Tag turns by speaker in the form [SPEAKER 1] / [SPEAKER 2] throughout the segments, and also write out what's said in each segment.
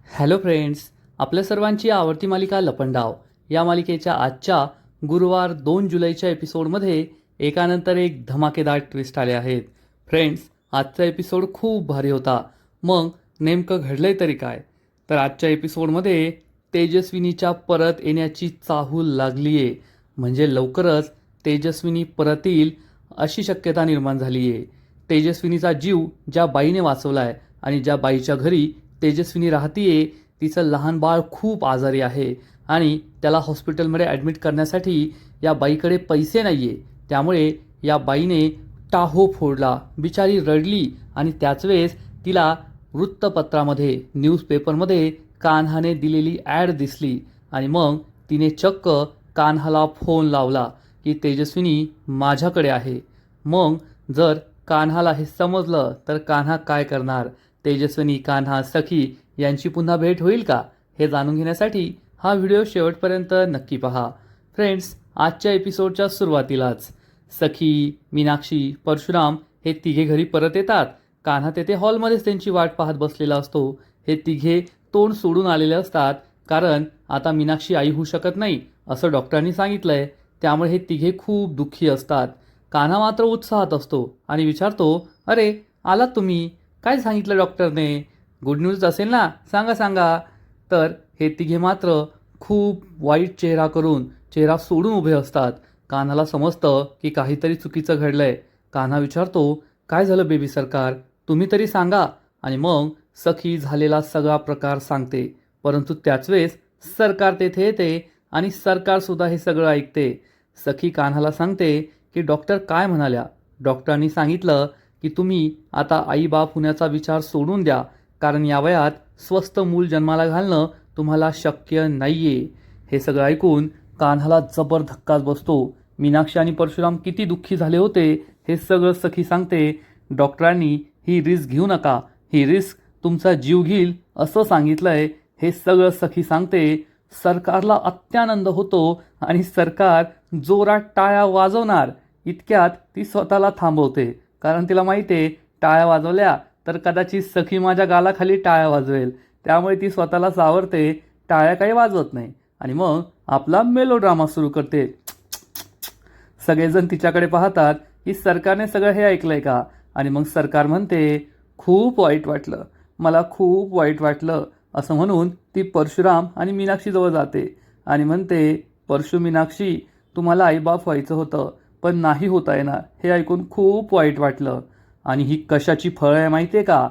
[SPEAKER 1] Hello friends, आपल्या सर्वांची आवडती मालिका लपंडाव या मालिकेच्या आजच्या गुरुवार 2 जुलैच्या एपिसोडमध्ये एकानंतर एक धमाकेदार ट्विस्ट आले आहेत. फ्रेंड्स, आजचा एपिसोड खूप भारी होता. मग नेमकं घडलंय तरी काय? तर आजच्या एपिसोडमध्ये तेजस्विनीच्या परत येण्याची चाहूल लागली आहे. म्हणजे लवकरच तेजस्विनी परत येईल अशी शक्यता निर्माण झाली आहे. तेजस्विनीचा जीव ज्या बाईने वाचवला आहे आणि ज्या बाईच्या घरी तेजस्विनी राहतीये तिचं लहान बाळ खूप आजारी आहे आणि त्याला हॉस्पिटलमध्ये ॲडमिट करण्यासाठी या बाईकडे पैसे नाही आहे. त्यामुळे या बाईने टाहो फोडला, बिचारी रडली आणि त्याच वेळेस तिला वृत्तपत्रामध्ये न्यूजपेपरमध्ये कान्हाने दिलेली ॲड दिसली आणि मग तिने चक्क कान्हाला फोन लावला की तेजस्विनी माझ्याकडे आहे. मग जर कान्हाला हे समजलं तर कान्हा काय करणार? तेजस्विनी, कान्हा, सखी यांची पुन्हा भेट होईल का? हे जाणून घेण्यासाठी हा व्हिडिओ शेवटपर्यंत नक्की पहा. फ्रेंड्स, आजच्या एपिसोडच्या सुरुवातीलाच सखी, मीनाक्षी, परशुराम हे तिघे घरी परत येतात. कान्हा तेथे हॉलमध्येच त्यांची वाट पाहत बसलेला असतो. हे तिघे तोंड सोडून आलेले असतात कारण आता मीनाक्षी आई होऊ शकत नाही असं डॉक्टरांनी सांगितलंय. त्यामुळे हे तिघे खूप दुःखी असतात. कान्हा मात्र उत्साहात असतो आणि विचारतो, अरे आलात तुम्ही? काय सांगितलं डॉक्टरने? गुड न्यूज असेल ना? सांगा सांगा. तर हे तिघे मात्र खूप वाईट चेहरा सोडून उभे असतात. कान्हाला समजतं की काहीतरी चुकीचं घडलंय. कान्हा विचारतो, काय झालं बेबी सरकार? तुम्ही तरी सांगा. आणि मग सखी झालेला सगळा प्रकार सांगते. परंतु त्याच वेळेस सरकार तेथे येते आणि सरकारसुद्धा हे सगळं ऐकते. सखी कान्हाला सांगते की डॉक्टर काय म्हणाल्या? डॉक्टरांनी सांगितलं की तुम्ही आता आई बाप होण्याचा विचार सोडून द्या कारण या वयात स्वस्थ मूल जन्माला घालणं तुम्हाला शक्य नाहीये. हे सगळं ऐकून कान्हाला जबर धक्काच बसतो. मीनाक्षी आणि परशुराम किती दुःखी झाले होते हे सगळं सखी सांगते. डॉक्टरांनी ही रिस्क घेऊ नका, ही रिस्क तुमचा जीव घेईल असं सांगितलंय. हे सगळं सखी सांगते. सरकारला अत्यानंद होतो आणि सरकार जोरात टाळ्या वाजवणार. इतक्यात ती स्वतःला थांबवते कारण तिला माहिती आहे टाळ्या वाजवल्या तर कदाचित सखी माझ्या गालाखाली टाळ्या वाजवेल. त्यामुळे ती स्वतःला सावरते, टाळ्या काही वाजवत नाही आणि मग आपला मेलोड्रामा सुरू करते. सगळेजण तिच्याकडे पाहतात की सरकारने सगळं हे ऐकलंय का? आणि मग सरकार म्हणते, खूप वाईट वाटलं, मला खूप वाईट वाटलं असं म्हणून ती परशुराम आणि मीनाक्षीजवळ जाते आणि म्हणते, परशु, मीनाक्षी, तुम्हाला आईबाप व्हायचं होतं पण नाही होता येणार. हे ऐकून खूप वाईट वाटलं. आणि ही कशाची फळं आहे माहिती आहे का?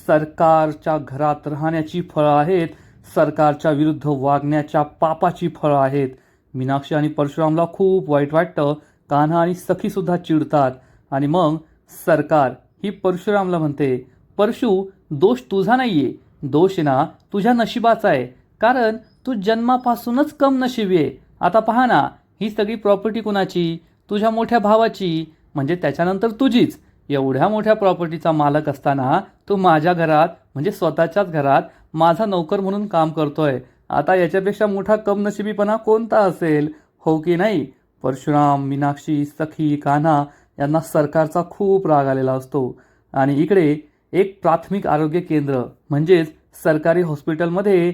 [SPEAKER 1] सरकारच्या घरात राहण्याची फळं आहेत. सरकारच्या विरुद्ध वागण्याच्या पापाची फळं आहेत. मीनाक्षी आणि परशुरामला खूप वाईट वाटतं. कान्हा आणि सखीसुद्धा चिडतात आणि मग सरकार ही परशुरामला म्हणते, परशु, दोष तुझा नाहीये, दोष आहे ना तुझ्या नशिबाचा आहे कारण तू जन्मापासूनच कम नशीबी आहे. आता पहा ना, ही सगळी प्रॉपर्टी कुणाची? तुझ्या मोठ्या भावाची, म्हणजे त्याच्यानंतर तुझीच. एवढ्या मोठ्या प्रॉपर्टीचा मालक असताना तो माझ्या घरात म्हणजे स्वतःच्याच घरात माझा नोकर म्हणून काम करतोय. आता याच्यापेक्षा मोठा कमनशिबीपणा कोणता असेल, हो की नाही? परशुराम, मीनाक्षी, सखी, कान्हा यांना सरकारचा खूप राग आलेला असतो. आणि इकडे एक प्राथमिक आरोग्य केंद्र म्हणजेच सरकारी हॉस्पिटलमध्ये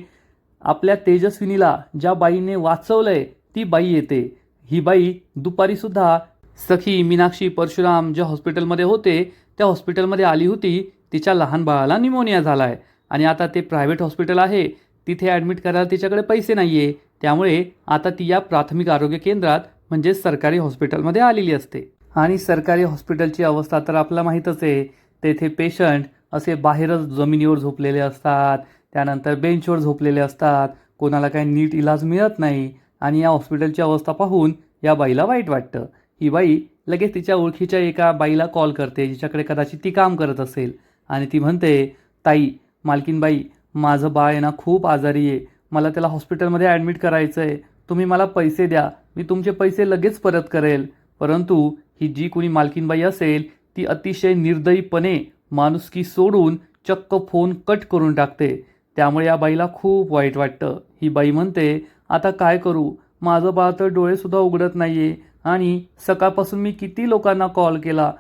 [SPEAKER 1] आपल्या तेजस्विनीला ज्या बाईने वाचवलंय ती बाई येते. ही बाई दुपारीसुद्धा सखी, मीनाक्षी, परशुराम ज्या हॉस्पिटलमध्ये होते त्या हॉस्पिटलमध्ये आली होती. तिच्या लहान बाळाला निमोनिया झाला आहे आणि आता ते प्रायव्हेट हॉस्पिटल आहे, तिथे ॲडमिट करायला तिच्याकडे पैसे नाही आहे. त्यामुळे आता ती या प्राथमिक आरोग्य केंद्रात म्हणजे सरकारी हॉस्पिटलमध्ये आलेली असते. आणि सरकारी हॉस्पिटलची अवस्था तर आपल्याला माहीतच आहे. तेथे पेशंट असे बाहेरच जमिनीवर झोपलेले असतात, त्यानंतर बेंचवर झोपलेले असतात, कोणाला काही नीट इलाज मिळत नाही. आणि या हॉस्पिटलची अवस्था पाहून या बाईला वाईट वाटतं. ही बाई लगेच तिच्या ओळखीच्या एका बाईला कॉल करते जिच्याकडे कदाचित ती काम करत असेल आणि ती म्हणते, ताई, मालकीनबाई, माझं बाळ आहे ना खूप आजारी आहे, मला त्याला हॉस्पिटलमध्ये ॲडमिट करायचं आहे, तुम्ही मला पैसे द्या, मी तुमचे पैसे लगेच परत करेल. परंतु ही जी कोणी मालकीनबाई असेल ती अतिशय निर्दयीपणे माणुसकी सोडून चक्क फोन कट करून टाकते. त्यामुळे या बाईला खूप वाईट वाटतं. ही बाई म्हणते, आता काय करू, माझं बाळ तर डोळेसुद्धा उघडत नाहीये आणि सकाळपासून मी किती लोकांना कॉल केला,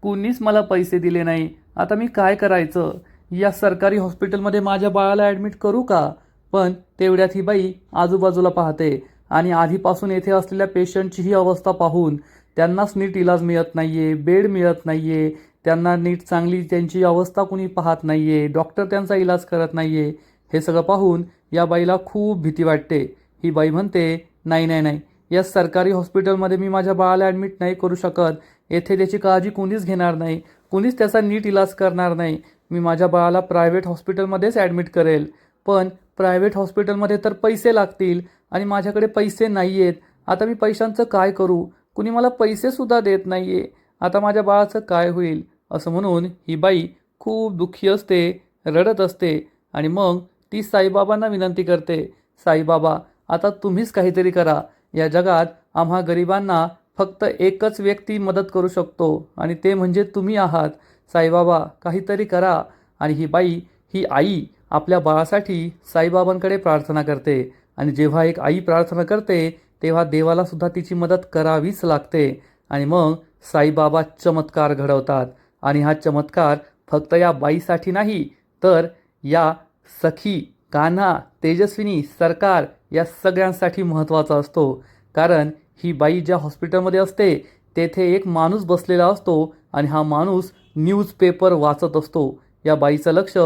[SPEAKER 1] कुणीच मला पैसे दिले नाही, आता मी काय करायचं? या सरकारी हॉस्पिटलमध्ये माझ्या बाळाला ॲडमिट करू का? पण तेवढ्यात ही बाई आजूबाजूला पाहते आणि आधीपासून येथे असलेल्या पेशंटची ही अवस्था पाहून त्यांनाच नीट इलाज मिळत नाहीये, बेड मिळत नाहीये, त्यांना नीट चांगली त्यांची अवस्था कुणी पाहत नाहीये, डॉक्टर त्यांचा इलाज करत नाहीये. हे सगळं पाहून या बाईला खूप भीती वाटते. ही बाई म्हणते, नाही नाही नाही, या सरकारी हॉस्पिटलमध्ये मी माझ्या बाळाला ॲडमिट नाही करू शकत. येथे त्याची काळजी कुणीच घेणार नाही, कुणीच त्याचा नीट इलाज करणार नाही. मी माझ्या बाळाला प्रायव्हेट हॉस्पिटलमध्येच ॲडमिट करेल. पण प्रायव्हेट हॉस्पिटलमध्ये तर पैसे लागतील आणि माझ्याकडे पैसे नाही आहेत. आता मी पैशांचं काय करू? कुणी मला पैसेसुद्धा देत नाही आहे. आता माझ्या बाळाचं काय होईल? असं म्हणून ही बाई खूप दुःखी असते, रडत असते आणि मग ती साईबाबांना विनंती करते, साईबाबा आता तुम्हीच काहीतरी करा. या जगात आम्हा गरिबांना फक्त एकच व्यक्ती मदत करू शकतो आणि ते म्हणजे तुम्ही आहात. साईबाबा काहीतरी करा. आणि ही बाई, ही आई आपल्या बाळासाठी साईबाबांकडे प्रार्थना करते आणि जेव्हा एक आई प्रार्थना करते तेव्हा देवाला सुद्धा तिची मदत करावीच लागते. आणि मग साईबाबा चमत्कार घडवतात आणि हा चमत्कार फक्त या बाईसाठी नाही तर या सखी, कान्हा, तेजस्विनी, सरकार या सगळ्यांसाठी महत्त्वाचा असतो. कारण ही बाई ज्या हॉस्पिटलमध्ये असते तेथे एक माणूस बसलेला असतो आणि हा माणूस न्यूजपेपर वाचत असतो. या बाईचं लक्ष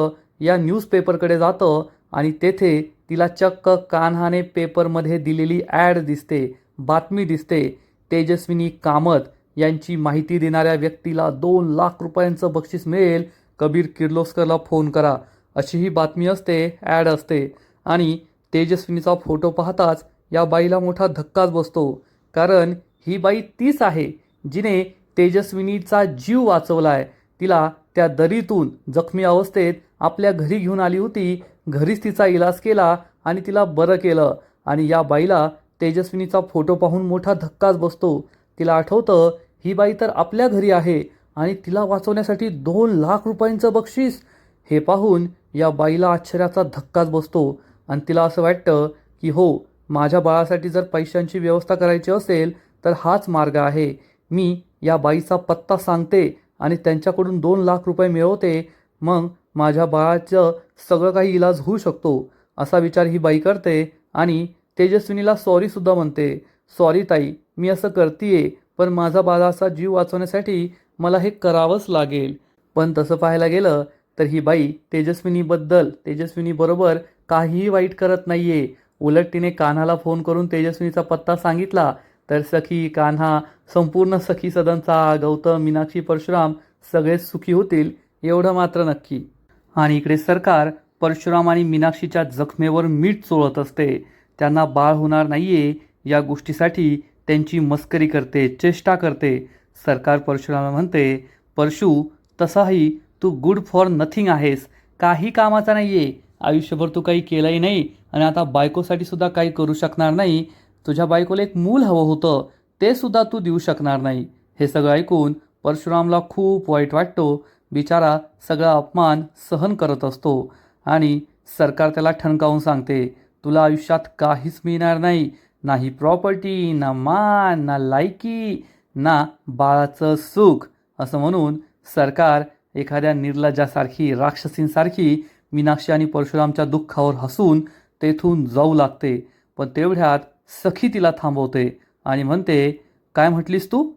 [SPEAKER 1] या न्यूजपेपरकडे जातं आणि तेथे तिला चक्क कान्हाने पेपरमध्ये दिलेली ॲड दिसते, बातमी दिसते. तेजस्विनी कामत यांची माहिती देणाऱ्या व्यक्तीला 2 लाख रुपयांचं बक्षीस मिळेल, कबीर किर्लोस्करला फोन करा, अशी ही बातमी असते, ॲड असते. आणि तेजस्विनीचा फोटो पाहताच या बाईला मोठा धक्काच बसतो. कारण ही बाई तीच आहे जिने तेजस्विनीचा जीव वाचवला आहे. तिला त्या दरीतून जखमी अवस्थेत आपल्या घरी घेऊन आली होती, घरीच तिचा इलाज केला आणि तिला बरं केलं. आणि या बाईला तेजस्विनीचा फोटो पाहून मोठा धक्काच बसतो. तिला आठवतं ही बाई तर आपल्या घरी आहे आणि तिला वाचवण्यासाठी 2 लाख रुपयांचं बक्षीस. हे पाहून या बाईला आश्चर्याचा धक्काच बसतो आणि तिला असं वाटतं की हो, माझ्या बाळासाठी जर पैशांची व्यवस्था करायची असेल तर हाच मार्ग आहे. मी या बाईचा पत्ता सांगते आणि त्यांच्याकडून 2 लाख रुपये मिळवते. मग माझ्या बाळाचं सगळं काही इलाज होऊ शकतो, असा विचार ही बाई करते आणि तेजस्विनीला सॉरीसुद्धा म्हणते. सॉरी ताई, मी असं करतीये, पण माझा बाळाचा जीव वाचवण्यासाठी मला हे करावंच लागेल. पण तसं पाहायला गेलं तर ही बाई तेजस्विनीबरोबर काहीही वाईट करत नाहीये. उलट तिने कान्हाला फोन करून तेजस्विनीचा पत्ता सांगितला तर सखी, कान्हा, संपूर्ण सखी सदनचा गौतम, मीनाक्षी, परशुराम सगळेच सुखी होतील एवढं मात्र नक्की. आणि इकडे सरकार परशुराम आणि मीनाक्षीच्या जखमेवर मीठ चोळत असते. त्यांना बाळ होणार नाहीये या गोष्टीसाठी त्यांची मस्करी करते, चेष्टा करते. सरकार परशुरामला म्हणते, परशु तसाही तू गुड फॉर नथिंग आहेस, काही कामाचा नाहीये. आयुष्यभर तू काही केलंही नाही आणि आता बायकोसाठी सुद्धा काही करू शकणार नाही. तुझ्या बायकोला एक मूल हवं होतं, ते सुद्धा तू देऊ शकणार नाही. हे सगळं ऐकून परशुरामला खूप वाईट वाटतो. बिचारा सगळा अपमान सहन करत असतो आणि सरकार त्याला ठणकावून सांगते, तुला आयुष्यात काहीच मिळणार नाही. नाही प्रॉपर्टी, ना मान, ना लायकी, ना बाळाचं सुख. असं म्हणून सरकार एखाद्या निर्लज्जासारखी, राक्षसींसारखी मीनाक्षी आणि परशुरामच्या दुःखावर हसून तेथून जाऊ लागते. पण तेवढ्यात सखी तिला थांबवते आणि म्हणते, काय म्हटलीस तू?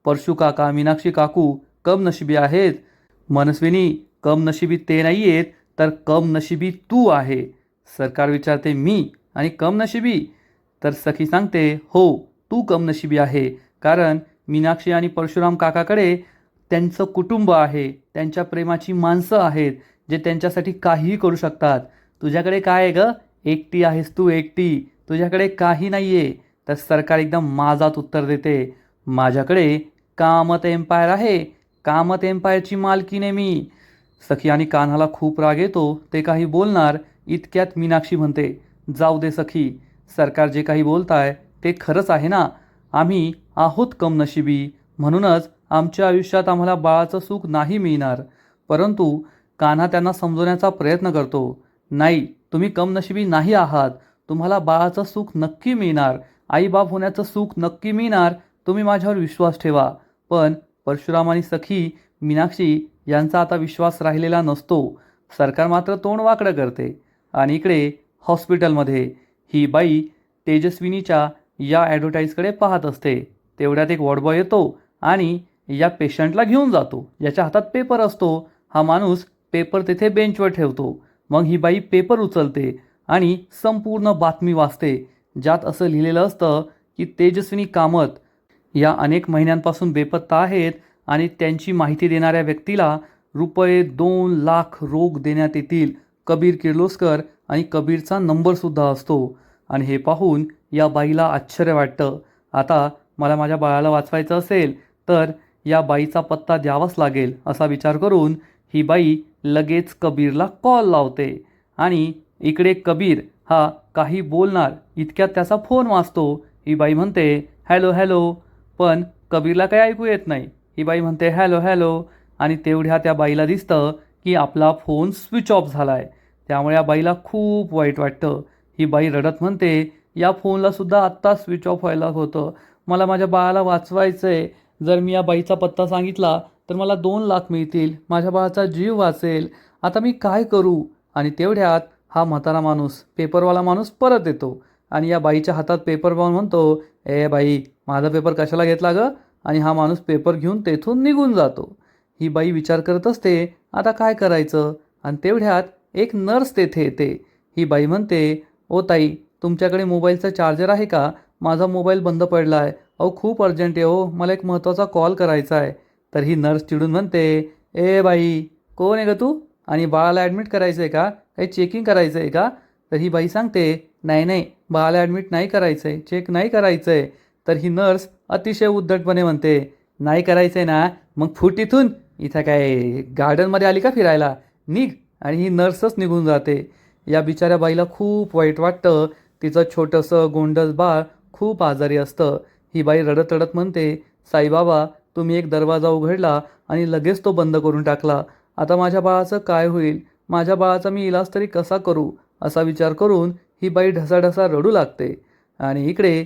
[SPEAKER 1] परशु काका, मीनाक्षी काकू कमनशिबी आहेत. मनस्विनी, कमनशिबी ते नाही आहेत तर कमनशिबी तू आहे. सरकार विचारते, मी आणि कमनशिबी? तर सखी सांगते, हो, तू कमनशिबी आहे. कारण मीनाक्षी आणि परशुराम काकाकडे त्यांचं कुटुंब आहे, त्यांच्या प्रेमाची माणसं आहेत जे त्यांच्यासाठी काहीही करू शकतात. तुझ्याकडे काय आहे गं? एकटी आहेस तू, एकटी. तुझ्याकडे काही नाही आहे. तर सरकार एकदम माझात उत्तर देते, माझ्याकडे कामत एम्पायर आहे. कामत एम्पायरची मालकीने मी. सखी आणि कान्हाला खूप राग येतो. ते काही बोलणार इतक्यात मीनाक्षी म्हणते, जाऊ दे सखी, सरकार जे काही बोलताय ते खरंच आहे ना. आम्ही आहोत कमनशिबी, म्हणूनच आमच्या आयुष्यात आम्हाला बाळाचं सुख नाही मिळणार. परंतु कान्हा त्यांना समजवण्याचा प्रयत्न करतो, नाही, तुम्ही कमनशिबी नाही आहात. तुम्हाला बाळाचं सुख नक्की मिळणार, आईबाप होण्याचं सुख नक्की मिळणार. तुम्ही माझ्यावर विश्वास ठेवा. पण परशुराम आणि सखी मीनाक्षी यांचा आता विश्वास राहिलेला नसतो. सरकार मात्र तोंड वाकडं करते. आणि इकडे हॉस्पिटलमध्ये ही बाई तेजस्विनीच्या या ॲडव्हर्टाईजकडे पाहत असते. तेवढ्यात एक वॉर्डबॉय येतो आणि या पेशंटला घेऊन जातो. ज्याच्या हातात पेपर असतो हा माणूस पेपर तेथे बेंचवर ठेवतो. मग ही बाई पेपर उचलते आणि संपूर्ण बातमी वाचते, ज्यात असं लिहिलेलं असतं की तेजस्विनी कामत या अनेक महिन्यांपासून बेपत्ता आहेत आणि त्यांची माहिती देणाऱ्या व्यक्तीला ₹2 लाख रोख देण्यात येतील. कबीर किर्लोस्कर आणि कबीरचा नंबरसुद्धा असतो. आणि हे पाहून या बाईला आश्चर्य वाटतं. आता मला माझ्या बाळाला वाचवायचं असेल तर या बाईचा पत्ता द्यावाच लागेल असा विचार करून ही बाई लगेच कबीरला कॉल लावते. आणि इकडे कबीर हा काही बोलणार इतक्यात त्याचा फोन वाजतो. ही बाई म्हणते हॅलो हॅलो, पण कबीरला काही ऐकू येत नाही. ही बाई म्हणते हॅलो हॅलो आणि तेवढ्या त्या बाईला दिसतं की आपला फोन स्विच ऑफ झाला आहे. त्यामुळे या बाईला खूप वाईट वाटतं. ही बाई रडत म्हणते या फोनला सुद्धा आत्ता स्विच ऑफ व्हायला होतं. मला माझ्या बाळाला वाचवायचं आहे. जर मी या बाईचा पत्ता सांगितला तर मला 2 लाख मिळतील. माझ्या बाळाचा जीव वाचेल. आता मी काय करू? आणि तेवढ्यात हा म्हातारा माणूस पेपरवाला माणूस परत येतो आणि या बाईच्या हातात पेपर पाहून म्हणतो ए बाई, माझा पेपर कशाला घेतला गं? आणि हा माणूस पेपर घेऊन तेथून निघून जातो. ही बाई विचार करत असते आता काय करायचं. आणि तेवढ्यात एक नर्स तेथे येते. ही बाई म्हणते ओ ताई, तुमच्याकडे मोबाईलचा चार्जर आहे का? माझा मोबाईल बंद पडला आहे. अहो खूप अर्जंट आहे हो, मला एक महत्त्वाचा कॉल करायचा आहे. तर ही नर्स चिडून म्हणते ए बाई, कोण आहे गं तू? आणि बाळाला ॲडमिट करायचं आहे का? काही चेकिंग करायचं आहे का? तर ही बाई सांगते नाही नाही, बाळाला ॲडमिट नाही करायचं आहे, चेक नाही करायचं आहे. तर ही नर्स अतिशय उद्धटपणे म्हणते नाही करायचं आहे ना, मग फूट इथून. इथं काय गार्डनमध्ये आली का फिरायला? निघ. आणि ही नर्सच निघून जाते. या बिचाऱ्या बाईला खूप वाईट वाटतं. तिचं छोटंसं गोंडस बाळ खूप आजारी असतं. ही बाई रडत रडत म्हणते साईबाबा, तुम्ही एक दरवाजा उघडला आणि लगेच तो बंद करून टाकला. आता माझ्या बाळाचं काय होईल? माझ्या बाळाचा मी इलाज तरी कसा करू? असा विचार करून ही बाई ढसाढसा रडू लागते. आणि इकडे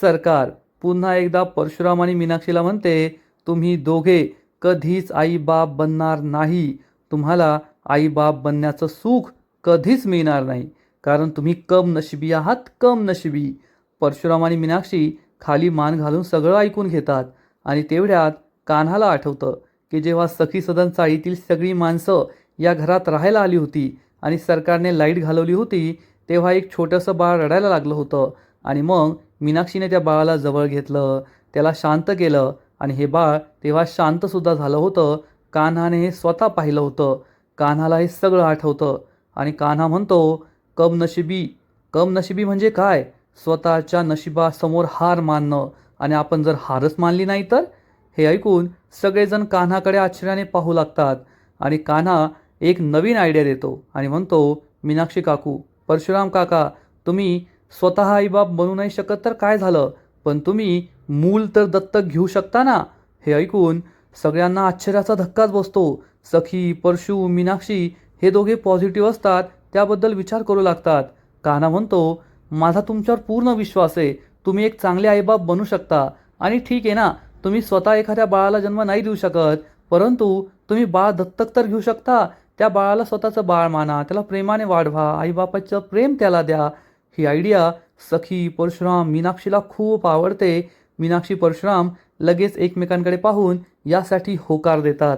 [SPEAKER 1] सरकार पुन्हा एकदा परशुराम आणि मीनाक्षीला म्हणते तुम्ही दोघे कधीच आईबाप बनणार नाही. तुम्हाला आईबाप बनण्याचं सुख कधीच मिळणार नाही, कारण तुम्ही कम नशिबी आहात, कम नशिबी. परशुराम आणि मीनाक्षी खाली मान घालून सगळं ऐकून घेतात. आणि तेवढ्यात कान्हाला आठवतं की जेव्हा सखी सदन चाळीतील सगळी माणसं या घरात राहायला आली होती आणि सरकारने लाईट घालवली होती, तेव्हा एक छोटंसं बाळ रडायला लागलं होतं. आणि मग मीनाक्षीने त्या बाळाला जवळ घेतलं, त्याला शांत केलं आणि हे बाळ तेव्हा शांतसुद्धा झालं होतं. कान्हाने हे स्वतः पाहिलं होतं. कान्हाला हे सगळं आठवतं आणि कान्हा म्हणतो कमनशिबी. कमनशिबी म्हणजे काय? स्वतःच्या नशिबासमोर हार मानणं. आणि आपण जर हारच मानली नाही तर? हे ऐकून सगळेजण कान्हाकडे आश्चर्याने पाहू लागतात. आणि कान्हा एक नवीन आयडिया देतो आणि म्हणतो मीनाक्षी काकू, परशुराम काका, तुम्ही स्वतः आईबाप बनू नाही शकत तर काय झालं, पण तुम्ही मूल तर दत्तक घेऊ शकता ना. हे ऐकून सगळ्यांना आश्चर्याचा धक्काच बसतो. सखी, परशु, मीनाक्षी हे दोघे पॉझिटिव्ह असतात, त्याबद्दल विचार करू लागतात. कान्हा म्हणतो माझा तुमच्यावर पूर्ण विश्वास आहे. तुम्ही एक चांगले आईबाप बनू शकता. आणि ठीक आहे ना, तुम्ही स्वतः एखाद्या बाळाला जन्म नाही देऊ शकत, परंतु तुम्ही बाळ दत्तक तर घेऊ शकता. त्या बाळाला स्वतःचं बाळ माना, त्याला प्रेमाने वाढवा, आईबापाचं प्रेम त्याला द्या. ही आयडिया सखी, परशुराम, मीनाक्षीला खूप आवडते. मीनाक्षी, परशुराम लगेच एकमेकांकडे पाहून यासाठी होकार देतात.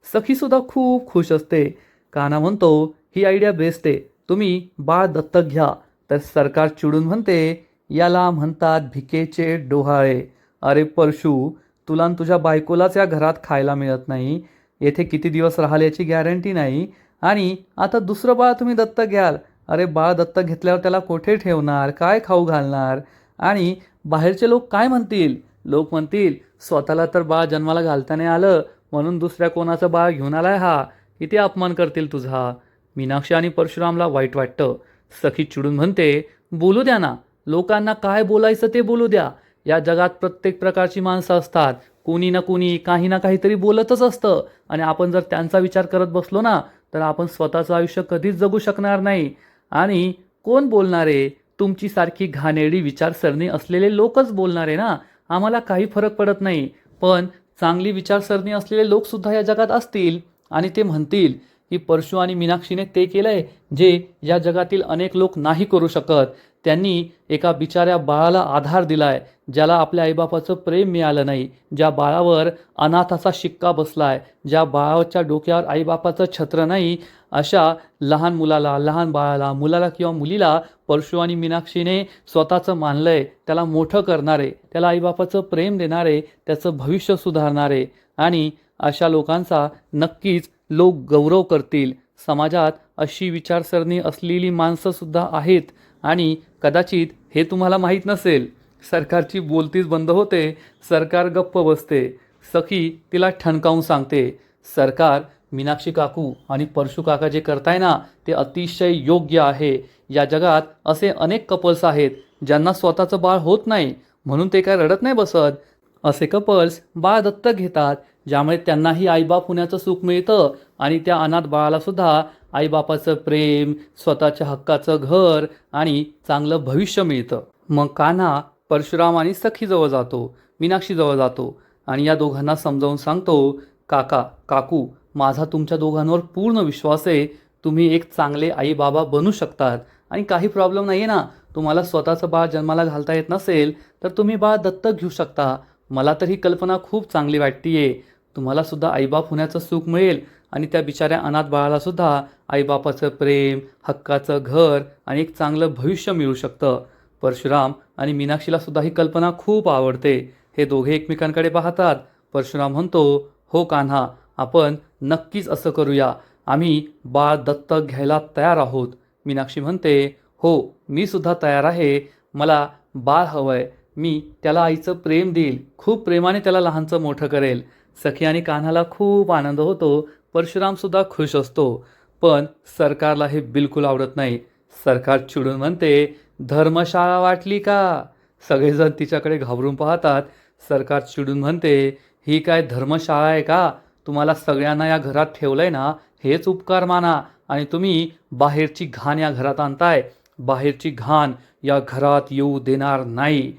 [SPEAKER 1] सखीसुद्धा खूप खुश असते. कान्हा म्हणतो ही आयडिया बेस्ट आहे, तुम्ही बाळ दत्तक घ्या. तर सरकार चिडून म्हणते याला म्हणतात भिकेचे डोहाळे. अरे परशु, तुला आणि तुझ्या बायकोलाच या घरात खायला मिळत नाही, येथे किती दिवस राहाल याची गॅरंटी नाही, आणि आता दुसरं बाळ तुम्ही दत्तक घ्याल. अरे बाळ दत्तक घेतल्यावर त्याला कोठे ठेवणार, काय खाऊ घालणार? आणि बाहेरचे लोक काय म्हणतील? लोक म्हणतील स्वतःला तर बाळ जन्माला घालता नाही आलं म्हणून दुसऱ्या कोणाचं बाळ घेऊन आलाय हा, किती अपमान करतील तुझा. मीनाक्षी आणि परशुरामला वाईट वाटतं. सखी चिडून म्हणते बोलू द्या ना, लोकांना काय बोलायचं ते बोलू द्या. या जगात प्रत्येक प्रकारची माणसं असतात, कोणी ना कोणी काही ना काहीतरी बोलतच असतं. आणि आपण जर त्यांचा विचार करत बसलो ना तर आपण स्वतःचं आयुष्य कधीच जगू शकणार नाही. आणि कोण बोलणारे? तुमची सारखी घाणेरडी विचारसरणी असलेले लोकच बोलणारे ना. आम्हाला काही फरक पडत नाही, पण चांगली विचारसरणी असलेले लोकसुद्धा या जगात असतील आणि ते म्हणतील की परशू आणि मीनाक्षीने ते केलंय जे या जगातील अनेक लोक नाही करू शकत. त्यांनी एका बिचाऱ्या बाळाला आधार दिलाय, ज्याला आपल्या आईबापाचं प्रेम मिळालं नाही, ज्या बाळावर अनाथाचा शिक्का बसलाय, ज्या बाळाच्या डोक्यावर आईबापाचं छत्र नाही, अशा लहान मुलाला, लहान बाळाला, मुलाला किंवा मुलीला परशू आणि मीनाक्षीने स्वतःचं मानलंय, त्याला मोठं करणारे, त्याला आईबापाचं प्रेम देणारे, त्याचं भविष्य सुधारणारे आणि अशा लोकांचा नक्कीच लोक गौरव करतील. समाजात अशी विचारसरणी असलेली माणसंसुद्धा आहेत आणि कदाचित हे तुम्हाला माहीत नसेल. सरकारची बोलतीच बंद होते, सरकार गप्प बसते. सखी तिला ठणकावून सांगते, सरकार मीनाक्षी काकू आणि परशू काका जे करताय ना ते अतिशय योग्य आहे. या जगात असे अनेक कपल्स आहेत ज्यांना स्वतःचं बाळ होत नाही, म्हणून ते काय रडत नाही बसत. असे कपल्स बाळ दत्तक घेतात, ज्यामुळे त्यांनाही आईबाप होण्याचं सुख मिळतं आणि त्या अनाथ बाळालासुद्धा आईबापाचं प्रेम, स्वतःच्या हक्काचं घर आणि चांगलं भविष्य मिळतं. मग कान्हा परशुराम आणि सखीजवळ जातो, मीनाक्षीजवळ जातो आणि या दोघांना समजावून सांगतो, काका काकू, माझा तुमच्या दोघांवर पूर्ण विश्वास आहे. तुम्ही एक चांगले आई बाबा बनू शकतात आणि काही प्रॉब्लेम नाही आहे ना. तुम्हाला स्वतःचं बाळ जन्माला घालता येत नसेल तर तुम्ही बाळ दत्तक घेऊ शकता. मला तर ही कल्पना खूप चांगली वाटतीये. तुम्हालासुद्धा आईबाप होण्याचं सुख मिळेल आणि त्या बिचाऱ्या अनाथ बाळालासुद्धा आईबापाचं प्रेम, हक्काचं घर आणि एक चांगलं भविष्य मिळू शकतं. परशुराम आणि मीनाक्षीलासुद्धा ही कल्पना खूप आवडते. हे दोघे एकमेकांकडे पाहतात. परशुराम म्हणतो, हो कान्हा, आपण नक्कीच असं करूया. आम्ही बाळ दत्तक घ्यायला तयार आहोत. मीनाक्षी म्हणते, हो मी सुद्धा तयार आहे. मला बाळ हवंय. मी त्याला आईचं प्रेम देईल, खूप प्रेमाने त्याला लहानचं मोठं करेल. सखी आणि कान्हाला खूप आनंद होतो. परशुरामसुद्धा खुश असतो. पण सरकारला हे बिलकुल आवडत नाही. सरकार चिडून म्हणते, धर्मशाळा वाटली का? सगळेजण तिच्याकडे घाबरून पाहतात. सरकार चिडून म्हणते, ही काय धर्मशाळा आहे का? तुम्हाला सगळ्यांना या घरात ठेवलंय ना, हेच उपकार माना आणि तुम्ही बाहेरची घाण या घरात आणताय. बाहेरची घाण या घरात येऊ देणार नाही.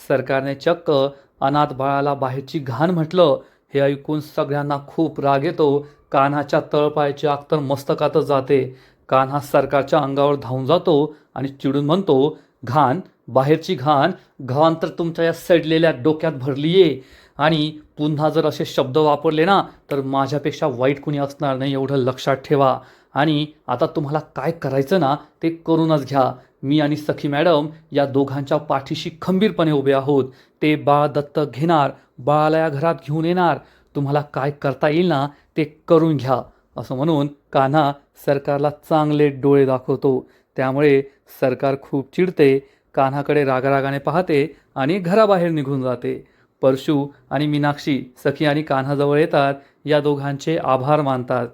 [SPEAKER 1] सरकारने चक्क अनाथ बाळाला बाहेरची घाण म्हटलं. हे ऐकून सगळ्यांना खूप राग येतो. कान्हाच्या तळपायाची आग तर मस्तकातच जाते. कान्हा सरकारच्या अंगावर धावून जातो आणि चिडून म्हणतो, घाण, बाहेरची घाण, घाण तर तुमच्या या सडलेल्या डोक्यात भरलीये आणि पुन्हा जर असे शब्द वापरले ना तर माझ्यापेक्षा वाईट कुणी असणार नाही, एवढं लक्षात ठेवा. आणि आता तुम्हाला काय करायचं ना ते करूनच घ्या. मी आणि सखी मॅडम या दोघांच्या पाठीशी खंबीरपणे उभे आहोत. ते बाळ दत्तक घेणार, बाळाला या घरात घेऊन येणार. तुम्हाला काय करता येईल ना ते करून घ्या. असं म्हणून कान्हा सरकारला चांगले डोळे दाखवतो. त्यामुळे सरकार खूप चिडते. कान्हाकडे रागारागाने पाहते आणि घराबाहेर निघून जाते. परशू आणि मीनाक्षी सखी आणि कान्हाजवळ येतात. या दोघांचे आभार मानतात.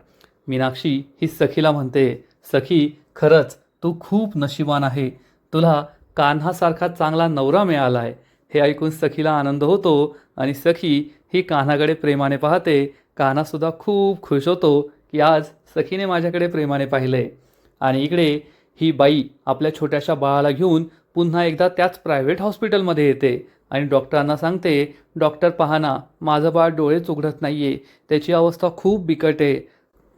[SPEAKER 1] मीनाक्षी ही सखीला म्हणते, सखी खरंच तू खूप नशिबान आहे. तुला कान्हासारखा चांगला नवरा मिळाला आहे. हे ऐकून सखीला आनंद होतो आणि सखी ही कान्हाकडे प्रेमाने पाहते. कान्हासुद्धा खूप खुश होतो की आज सखीने माझ्याकडे प्रेमाने पाहिले. आणि इकडे ही बाई आपल्या छोट्याशा बाळाला घेऊन पुन्हा एकदा त्याच प्रायव्हेट हॉस्पिटलमध्ये येते आणि डॉक्टरांना सांगते, डॉक्टर पहा ना, माझं बाळ डोळेच उघडत नाही आहे, त्याची अवस्था खूप बिकट आहे.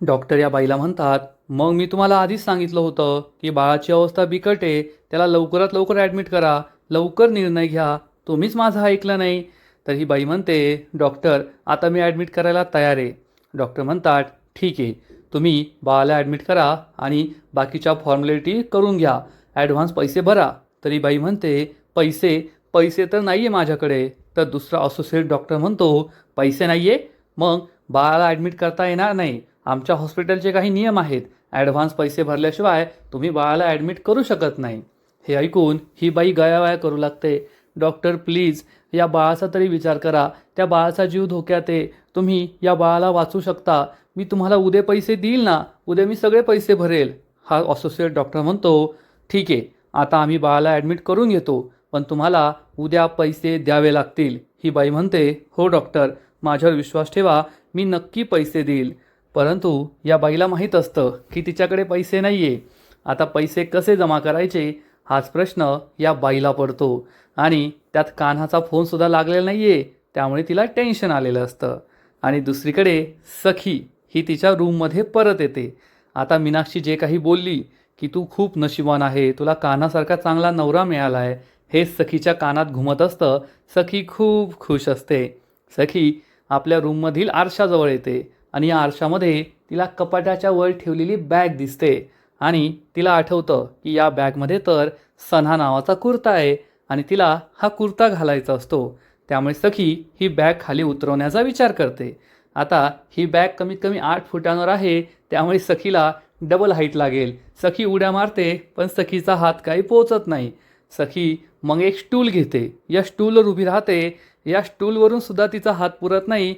[SPEAKER 1] डॉक्टर या बाईला म्हणतात, मग मी तुम्हाला आधीच सांगितलं होतं की बाळाची अवस्था बिकट आहे, त्याला लवकरात लवकर ॲडमिट करा, लवकर निर्णय घ्या. तुम्हीच माझं ऐकलं नाही. तर ही बाई म्हणते, डॉक्टर आता मी ॲडमिट करायला तयार आहे. डॉक्टर म्हणतात, ठीक आहे, तुम्ही बाळाला ॲडमिट करा आणि बाकीच्या फॉर्मॅलिटी करून घ्या, ॲडव्हान्स पैसे भरा. तरी बाई म्हणते, पैसे तर नाही आहे माझ्याकडे. तर दुसरा असोसिएट डॉक्टर म्हणतो, पैसे नाही आहे, मग बाळाला ॲडमिट करता येणार नाही. आमच्या हॉस्पिटलचे काही नियम आहेत, ॲडव्हान्स पैसे भरल्याशिवाय तुम्ही बाळाला ॲडमिट करू शकत नाही. हे ऐकून ही बाई गयावया करू लागते. डॉक्टर प्लीज या बाळाचा तरी विचार करा, त्या बाळाचा जीव धोक्यात आहे. तुम्ही या बाळाला वाचू शकता. मी तुम्हाला उद्या पैसे देईल ना, उद्या मी सगळे पैसे भरेल. हा असोसिएट डॉक्टर म्हणतो, ठीक आहे, आता आम्ही बाळाला ॲडमिट करून घेतो, पण तुम्हाला उद्या पैसे द्यावे लागतील. ही बाई म्हणते, हो डॉक्टर, माझ्यावर विश्वास ठेवा, मी नक्की पैसे देईल. परंतु या बाईला माहीत असतं की तिच्याकडे पैसे नाही आहे. आता पैसे कसे जमा करायचे हाच प्रश्न या बाईला पडतो आणि त्यात कान्हाचा फोनसुद्धा लागलेला नाही आहे. त्यामुळे तिला टेन्शन आलेलं असतं. आणि दुसरीकडे सखी ही तिच्या रूममध्ये परत येते आता मीनाक्षी जे काही बोलली की तू खूप नशिबान आहे, तुला कान्हासारखा चांगला नवरा मिळाला आहे, हेच सखीच्या कानात घुमत असतं. सखी खूप खुश असते. सखी आपल्या रूममधील आरशाजवळ येते आणि या आरशामध्ये तिला कपाटाच्या वर ठेवलेली बॅग दिसते आणि तिला आठवतं की या बॅगमध्ये तर सन्हा नावाचा कुर्ता आहे आणि तिला हा कुर्ता घालायचा असतो. त्यामुळे सखी ही बॅग खाली उतरवण्याचा विचार करते. आता ही बॅग कमीत कमी 8 फुटांवर आहे, त्यामुळे सखीला डबल हाईट लागेल. सखी उड्या मारते, पण सखीचा हात काही पोहोचत नाही. सखी मग एक स्टूल घेते, या स्टूलवर उभी राहते. या स्टूलवरून सुद्धा तिचा हात पुरत नाही,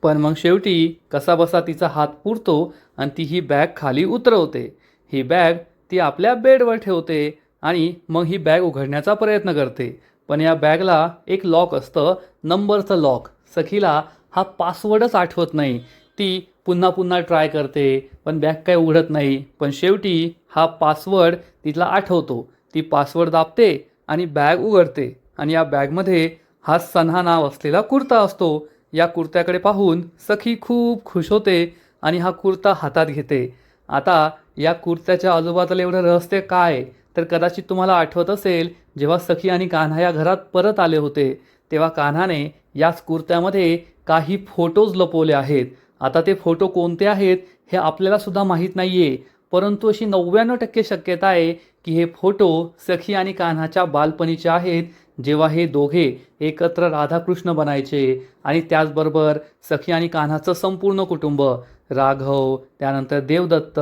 [SPEAKER 1] पण मग शेवटी कसाबसा तिचा हात पुरतो आणि ती ही बॅग खाली उतरवते. ही बॅग ती आपल्या बेडवर ठेवते आणि मग ही बॅग उघडण्याचा प्रयत्न करते. पण या बॅगला एक लॉक असतं, नंबरचं लॉक. सखीला हा पासवर्डच आठवत नाही. ती पुन्हा पुन्हा ट्राय करते, पण बॅग काय उघडत नाही. पण शेवटी हा पासवर्ड तिला आठवतो. ती पासवर्ड दाबते आणि बॅग उघडते आणि या बॅगमध्ये हा सन्हा नाव असलेला कुर्ता असतो. या कुर्त्याकडे पाहून सखी खूप खुश होते आणि हा कुर्ता हातात घेते. आता या कुर्त्याच्या आजूबाजूला एवढं रहस्य काय, तर कदाचित तुम्हाला आठवत असेल, जेव्हा सखी आणि कान्हा या घरात परत आले होते तेव्हा कान्हाने याच कुर्त्यामध्ये काही फोटोज लपवले आहेत. आता ते फोटो कोणते आहेत हे आपल्याला सुद्धा माहीत नाही आहे, परंतु अशी 99% शक्यता आहे की हे फोटो सखी आणि कान्हाच्या बालपणीचे आहेत, जेव्हा हे दोघे एकत्र राधाकृष्ण बनायचे आणि त्याचबरोबर सखी आणि कान्हाचं संपूर्ण कुटुंब, राघव, त्यानंतर देवदत्त,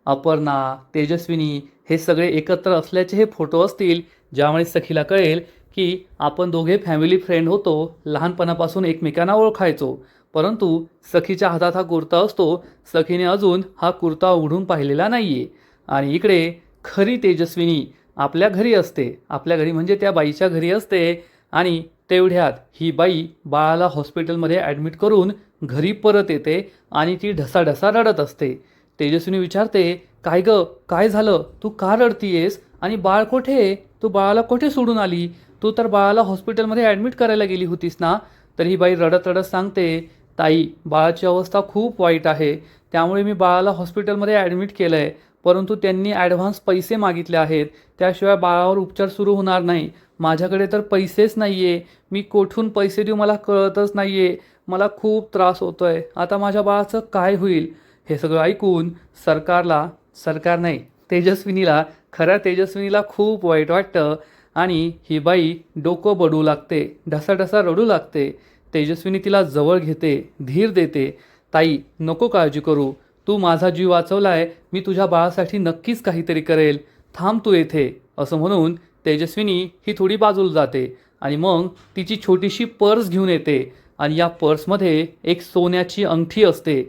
[SPEAKER 1] अपर्णा, तेजस्विनी हे सगळे एकत्र असल्याचे हे फोटो असतील, ज्यामुळे सखीला कळेल की आपण दोघे फॅमिली फ्रेंड होतो, लहानपणापासून एकमेकांना ओळखायचो. परंतु सखीच्या हातात हा कुर्ता असतो. सखीने अजून हा कुर्ता उघडून पाहिलेला नाहीये आणि इकडे खरी तेजस्विनी आपल्या घरी असते. आपल्या घरी म्हणजे त्या बाईच्या घरी असते आणि तेवढ्यात ही बाई बाळाला हॉस्पिटलमध्ये ॲडमिट करून घरी परत येते आणि ती ढसाढसा रडत असते. तेजस्विनी विचारते, काय गं, काय झालं, तू का रडतीयेस आणि बाळ कुठे, तू बाळाला कुठे सोडून आली, तू तर बाळाला हॉस्पिटलमध्ये ॲडमिट करायला गेली होतीस ना. तर ही बाई रडत रडत सांगते, ताई, बाळाची अवस्था खूप वाईट आहे, त्यामुळे मी बाळाला हॉस्पिटलमध्ये ॲडमिट केलं आहे, परंतु त्यांनी ॲडव्हान्स पैसे मागितले आहेत, त्याशिवाय बाळावर उपचार सुरू होणार नाही. माझ्याकडे तर पैसेच नाही आहे, मी कोठून पैसे देऊ मला कळतच नाही आहे, मला खूप त्रास होतो आहे, आता माझ्या बाळाचं काय होईल. हे सगळं ऐकून सरकार नाही, तेजस्विनीला, खऱ्या तेजस्विनीला खूप वाईट वाटतं आणि ही बाई डोकं बडू लागते, ढसाढसा रडू लागते. तेजस्विनी तिला जवळ घेते, धीर देते. ताई, नको काळजी करू, तू माझा जीव वाचवलाय, मी तुझ्या बाळासाठी नक्कीच काहीतरी करेल, थांब तू येथे, असं म्हणून तेजस्विनी ही थोडी बाजूला जाते आणि मग तिची छोटीशी पर्स घेऊन येते आणि या पर्समध्ये एक सोन्याची अंगठी असते.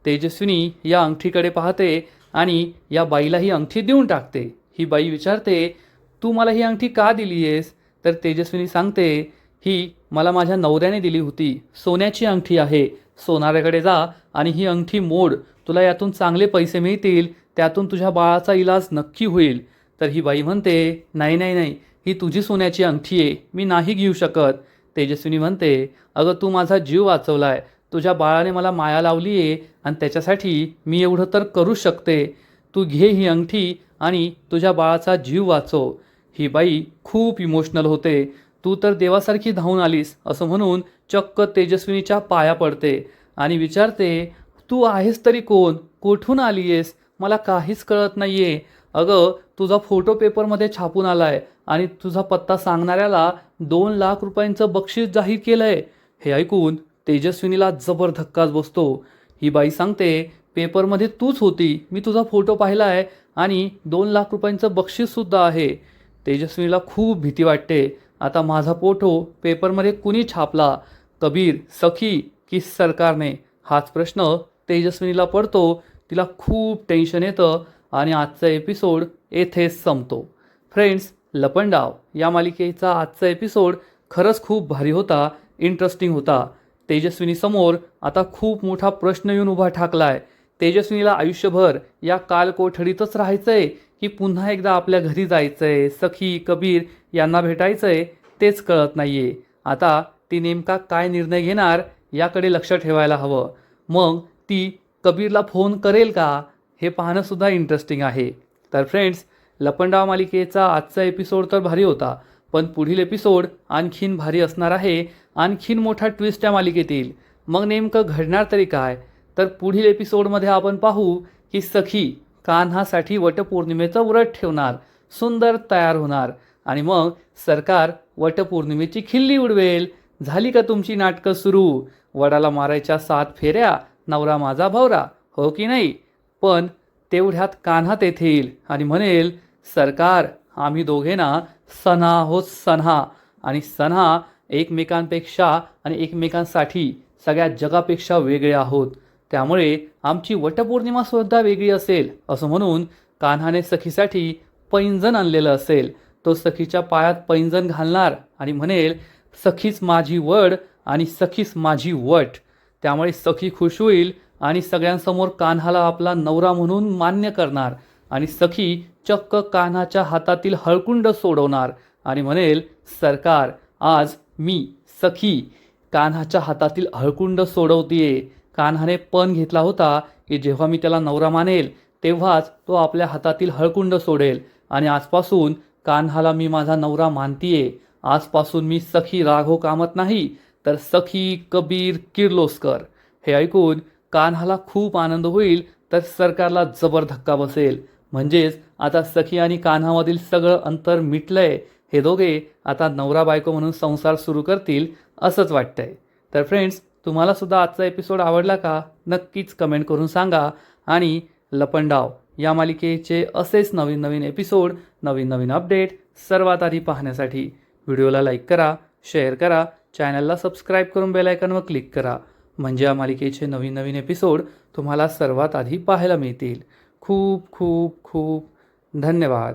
[SPEAKER 1] तेजस्विनी या अंगठीकडे पाहते आणि या बाईला ही अंगठी देऊन टाकते. ही बाई विचारते, तू मला ही अंगठी का दिली आहेस. तर तेजस्विनी सांगते, ही मला माझ्या नवऱ्याने दिली होती, सोन्याची अंगठी आहे, सोनाऱ्याकडे जा आणि ही अंगठी मोड, तुला यातून चांगले पैसे मिळतील, त्यातून तुझ्या बाळाचा इलाज नक्की होईल. तर ही बाई म्हणते, नाही नाही नाही, ही तुझी सोन्याची अंगठी आहे, मी नाही घेऊ शकत. तेजस्विनी म्हणते, अगं, तू माझा जीव वाचवलाय, तुझ्या बाळाने मला माया लावली आहे आणि त्याच्यासाठी मी एवढं तर करू शकते, तू घे ही अंगठी आणि तुझ्या बाळाचा जीव वाचव. ही बाई खूप इमोशनल होते. तू तर देवासारखी धावून आलीस, असं म्हणून चक्क तेजस्विनीच्या पाया पडते आणि विचारते, तू आहेस तरी कोण, कुठून आली आहेस, मला काहीच कळत नाही आहे. अगं, तुझा फोटो पेपरमध्ये छापून आला आहे आणि तुझा पत्ता सांगणाऱ्याला 2 लाख रुपयांचं बक्षीस जाहीर केलं आहे. हे ऐकून तेजस्विनीला जबर धक्काच बसतो. ही बाई सांगते, पेपरमध्ये तूच होती, मी तुझा फोटो पाहिला आहे आणि 2 लाख रुपयांचं बक्षीससुद्धा आहे. तेजस्विनीला खूप भीती वाटते. आता माझा फोटो पेपरमध्ये कुणी छापला, कबीर, सखी की सरकारने, हाच प्रश्न तेजस्विनीला पडतो. तिला खूप टेन्शन येतं आणि आजचा एपिसोड येथेच संपतो. फ्रेंड्स, लपंडाव या मालिकेचा आजचा एपिसोड खरंच खूप भारी होता, इंटरेस्टिंग होता. तेजस्विनीसमोर आता खूप मोठा प्रश्न येऊन उभा ठाकला आहे. तेजस्विनीला आयुष्यभर या कालकोठडीतच राहायचं आहे की पुन्हा एकदा आपल्या घरी जायचं आहे, सखी, कबीर यांना भेटायचं आहे, तेच कळत नाही आहे. आता ती नेमका काय निर्णय घेणार याकडे लक्ष ठेवायला हवं. मग ती कबीरला फोन करेल का, हे पाहणंसुद्धा इंटरेस्टिंग आहे. तर फ्रेंड्स, लपंडाव मालिकेचा आजचा एपिसोड तर भारी होता, पण पुढील एपिसोड आणखीन भारी असणार आहे. आणखीन मोठा ट्विस्ट या मालिकेत येईल. मग नेमकं घडणार तरी काय? तर पुढील एपिसोडमध्ये आपण पाहू की सखी कान्हासाठी वटपौर्णिमेचं व्रत ठेवणार, सुंदर तयार होणार आणि मग सरकार वटपौर्णिमेची खिल्ली उडवेल. झाली का तुमची नाटकं सुरू? वडाला मारायच्या 7 फेऱ्या, नवरा माझा भवरा, हो की नाही? पण तेवढ्यात कान्हा तेथे येईल आणि म्हणेल, सरकार आम्ही दोघे ना सन्हा आहोत, सन्हा. आणि सन्हा एकमेकांपेक्षा आणि एकमेकांसाठी सगळ्या जगापेक्षा वेगळे आहोत. त्यामुळे आमची वटपौर्णिमासुद्धा वेगळी असेल असं म्हणून कान्हाने सखीसाठी पैंजण आणलेलं असेल. तो सखीच्या पायात पैंजण घालणार आणि म्हणेल, सखीच माझी वड आणि सखीच माझी वट. त्यामुळे सखी खुश होईल आणि सगळ्यांसमोर कान्हाला आपला नवरा म्हणून मान्य करणार आणि सखी चक्क कान्हाच्या हातातील हळकुंड सोडवणार आणि म्हणेल, सरकार आज मी सखी कान्हाच्या हातातील हळकुंड सोडवतीये. कान्हाने पण घेतला होता की जेव्हा मी त्याला नवरा मानेल तेव्हाच तो आपल्या हातातील हळकुंड सोडेल आणि आजपासून कान्हाला मी माझा नवरा मानतीये. आजपासून मी सखी राघव कामत नाही तर सखी कबीर किर्लोस्कर. हे ऐकून कान्हाला खूप आनंद होईल तर सरकारला जबर धक्का बसेल. म्हणजेच आता सखी आणि कान्हामधील सगळं अंतर मिटलंय. हे दोघे आता नवरा बायको म्हणून संसार सुरू करतील असंच वाटतंय. तर फ्रेंड्स, तुम्हाला सुद्धा आजचा एपिसोड आवडला का? नक्कीच कमेंट करून सांगा. आणि लपंडाव या मालिकेचे असेच नवीन नवीन एपिसोड, नवीन नवीन अपडेट सर्वात आधी पाहण्यासाठी व्हिडिओला लाईक करा, शेअर करा, चॅनलला सबस्क्राईब करून बेल आयकॉनवर क्लिक करा. म्हणजे या मालिकेचे नवीन नवीन एपिसोड तुम्हाला सर्वात आधी पाहायला मिळतील. खूप खूप खूप धन्यवाद.